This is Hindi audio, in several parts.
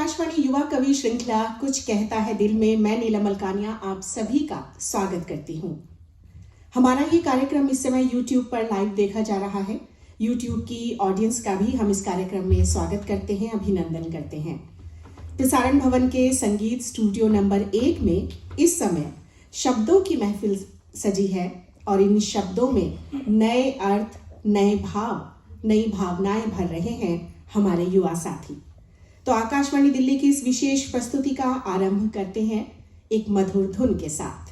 आकाशवाणी युवा कवि श्रृंखला कुछ कहता है दिल में मैं नीलम मलकानिया आप सभी का स्वागत करती हूँ। हमारा ये कार्यक्रम इस समय YouTube पर लाइव देखा जा रहा है। YouTube की ऑडियंस का भी हम इस कार्यक्रम में स्वागत करते हैं, अभिनंदन करते हैं। प्रसारण भवन के संगीत स्टूडियो नंबर 1 में इस समय शब्दों की महफिल सजी है और इन शब्दों में नए अर्थ, नए भाव, नई भावनाएं भर रहे हैं हमारे युवा साथी। तो आकाशवाणी दिल्ली की इस विशेष प्रस्तुति का आरंभ करते हैं एक मधुर धुन के साथ।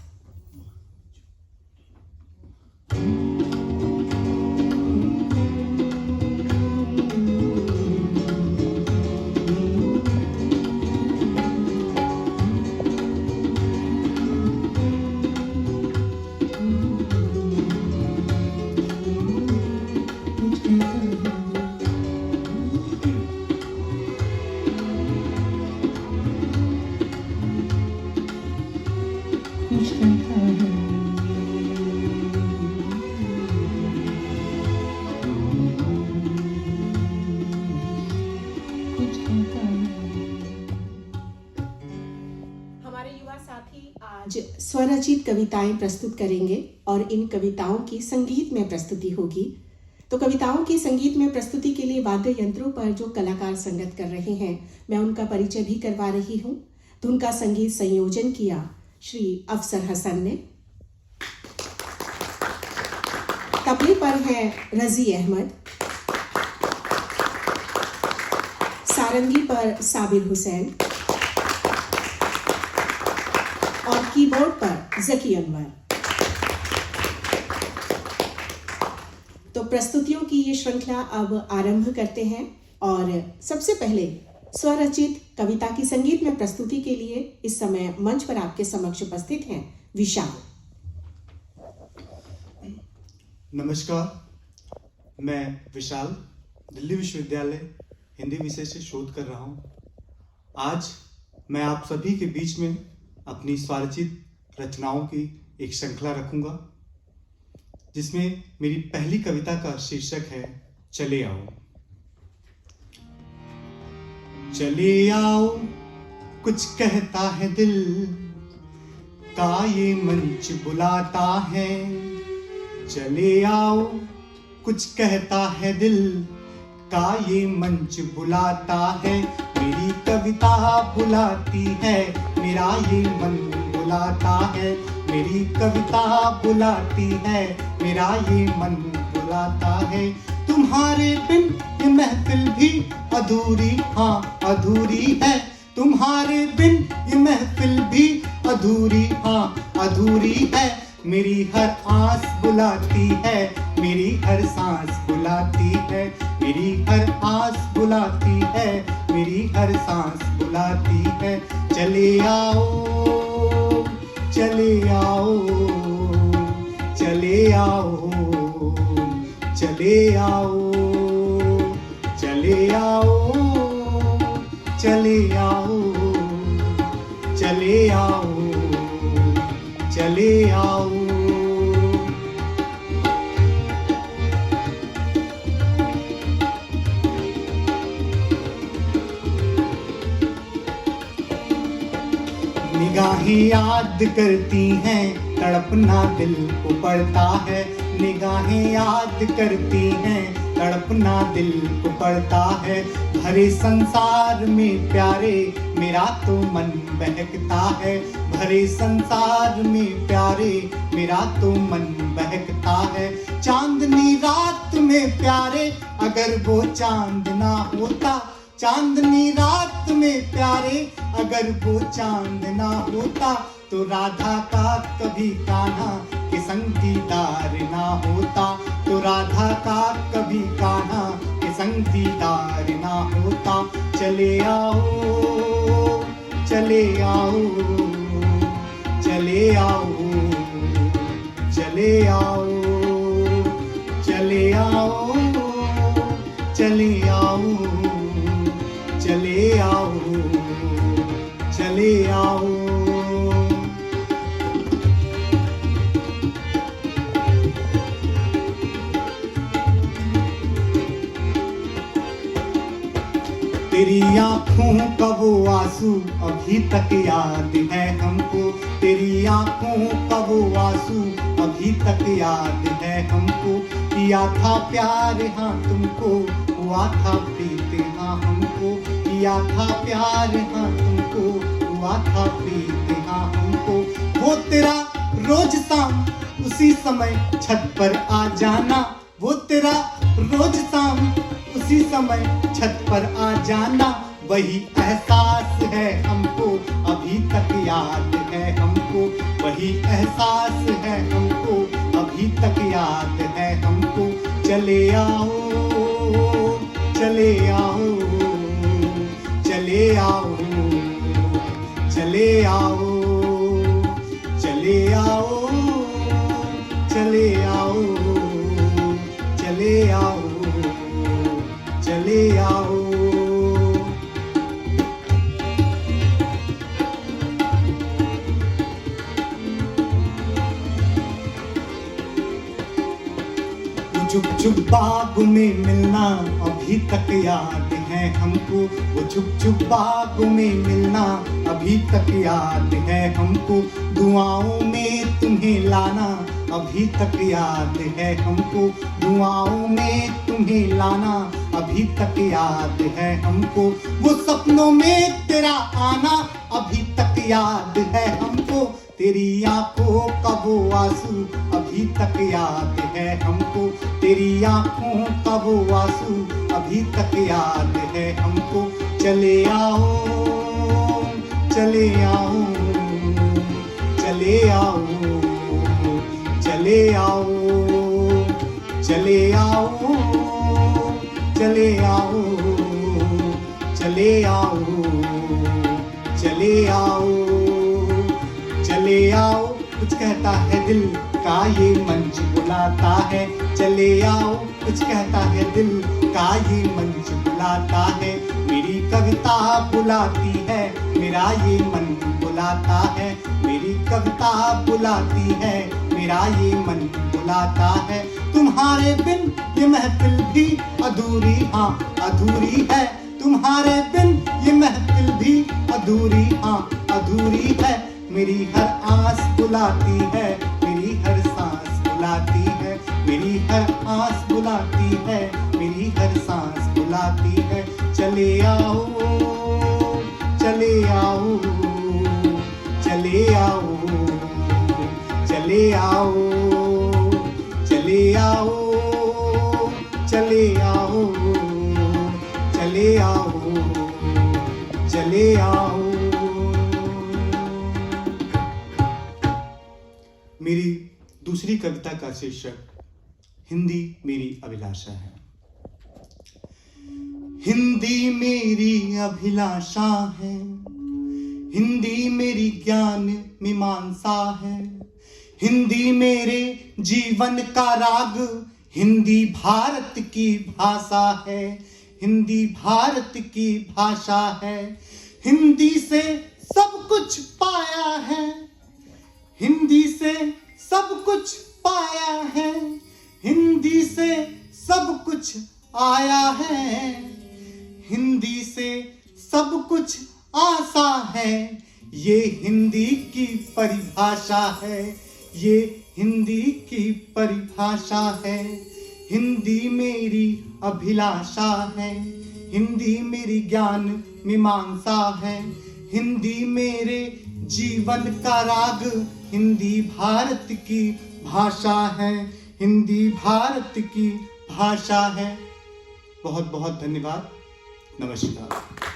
आज स्वरचित कविताएं प्रस्तुत करेंगे और इन कविताओं की संगीत में प्रस्तुति होगी। तो कविताओं की संगीत में प्रस्तुति के लिए वाद्य यंत्रों पर जो कलाकार संगत कर रहे हैं मैं उनका परिचय भी करवा रही हूँ। तो उनका संगीत संयोजन किया श्री अफसर हसन ने। तबले पर है रजी अहमद, सारंगी पर साबिर हुसैन और कीबोर्ड पर जकी अनवर। तो प्रस्तुतियों की ये श्रृंखला अब आरंभ करते हैं और सबसे पहले स्वरचित कविता की संगीत में प्रस्तुति के लिए इस समय मंच पर आपके समक्ष उपस्थित हैं विशाल। नमस्कार, मैं विशाल दिल्ली विश्वविद्यालय हिंदी विषय से शोध कर रहा हूँ। आज मैं आप सभी के बीच में अपनी स्वरचित रचनाओं की एक श्रृंखला रखूंगा जिसमें मेरी पहली कविता का शीर्षक है चले आओ। चले आओ कुछ कहता है दिल का ये मंच बुलाता है। चले आओ कुछ कहता है दिल का ये मंच बुलाता है। मेरी कविता बुलाती है, मेरा ये मन बुलाता है। मेरी कविता बुलाती है, मेरा ये मन बुलाता है। तुम्हारे बिन ये महफिल भी अधूरी, हाँ अधूरी है। तुम्हारे बिन ये महफिल भी अधूरी, हाँ अधूरी है। मेरी हर आस बुलाती है, मेरी हर सांस बुलाती है। मेरी हर आस बुलाती है, मेरी हर सांस बुलाती है। चले आओ, चले आओ, चले आओ, चले आओ, चले आओ, चले आओ, चले आओ, चले आओ। निगाहें याद करती हैं, तड़पना दिल को पड़ता है। निगाहें याद करती हैं, तड़पना दिल को पड़ता है। भरे संसार में प्यारे मेरा तो मन बहकता है। भरे संसार में प्यारे मेरा तो मन बहकता है। चांदनी रात में प्यारे अगर वो चांद ना होता। चांदनी रात में प्यारे अगर वो चांद ना होता तो राधा का कभी कान्हा के संग दीदार ना होता। तो राधा का कभी कान्हा के संग दीदार ना होता। चले आओ, चले आओ, चले आओ, चले आओ, चले आओ, चले आओ, चले आओ, चले आओ। तेरी तेरी आंखों का वो आंसू अभी तक याद है हमको, तेरी आंखों का वो आंसू अभी तक याद है हमको। किया था प्यार हाँ तुमको, हुआ था प्रीत हाँ हमको, किया था प्यार हाँ तुमको, हुआ था प्रीत हाँ हमको। वो तेरा रोज शाम उसी समय छत पर आ जाना, वो तेरा रोज शाम उसी समय छत पर आ जाना। वही एहसास है हमको अभी तक याद है हमको, वही एहसास है हमको अभी तक याद है हमको। चले आओ चले आओ चले आओ चले आओ चले आओ चले आओ चले आओ चले आओ। चुप चुप बाग में मिलना अभी तक याद है हमको, वो चुप चुप बाग में मिलना अभी तक याद है हमको। दुआओं में तुम्हें लाना अभी तक याद है हमको, दुआओं में तुम्हें लाना अभी तक याद है हमको। वो सपनों में तेरा आना अभी तक याद है हमको, तेरी आंखों का वो आंसू अभी तक याद है हमको, तेरी आंखों का वो आंसू अभी तक याद है हमको। चले आओ चले आओ चले आओ चले आओ चले आओ चले आओ चले आओ चले आओ चले आओ। कुछ कहता है दिल का ये मंच बुलाता है, चले आओ कुछ कहता है दिल का ये मंच बुलाता है। मेरी कविता बुलाती है, मेरा ये मन बुलाता है, मेरी कविता बुलाती है, मेरा ये मन बुलाता है। तुम्हारे बिन ये महफिल भी अधूरी हाँ अधूरी है, तुम्हारे बिन ये महफिल भी अधूरी हाँ अधूरी है। मेरी हर आस बुलाती है, मेरी हर सांस बुलाती है, मेरी हर आस बुलाती है, मेरी हर सांस बुलाती है। चले आओ चले आओ चले आओ चले आओ चले आओ चले आओ चले आओ चले आओ। मेरी दूसरी कविता का शीर्षक हिंदी मेरी अभिलाषा है। हिंदी मेरी अभिलाषा है, हिंदी मेरी ज्ञान मीमांसा है, हिंदी मेरे जीवन का राग, हिंदी भारत की भाषा है, हिंदी भारत की भाषा है। हिंदी से सब कुछ पाया है, हिंदी से सब कुछ पाया है, हिंदी से सब कुछ आया है, हिंदी से सब कुछ आशा है। ये हिंदी की परिभाषा है, ये हिंदी की परिभाषा है। हिंदी मेरी अभिलाषा है, हिंदी मेरी ज्ञान मीमांसा है, हिंदी मेरे जीवन का राग, हिंदी भारत की भाषा है, हिंदी भारत की भाषा है। बहुत बहुत धन्यवाद। नमस्कार।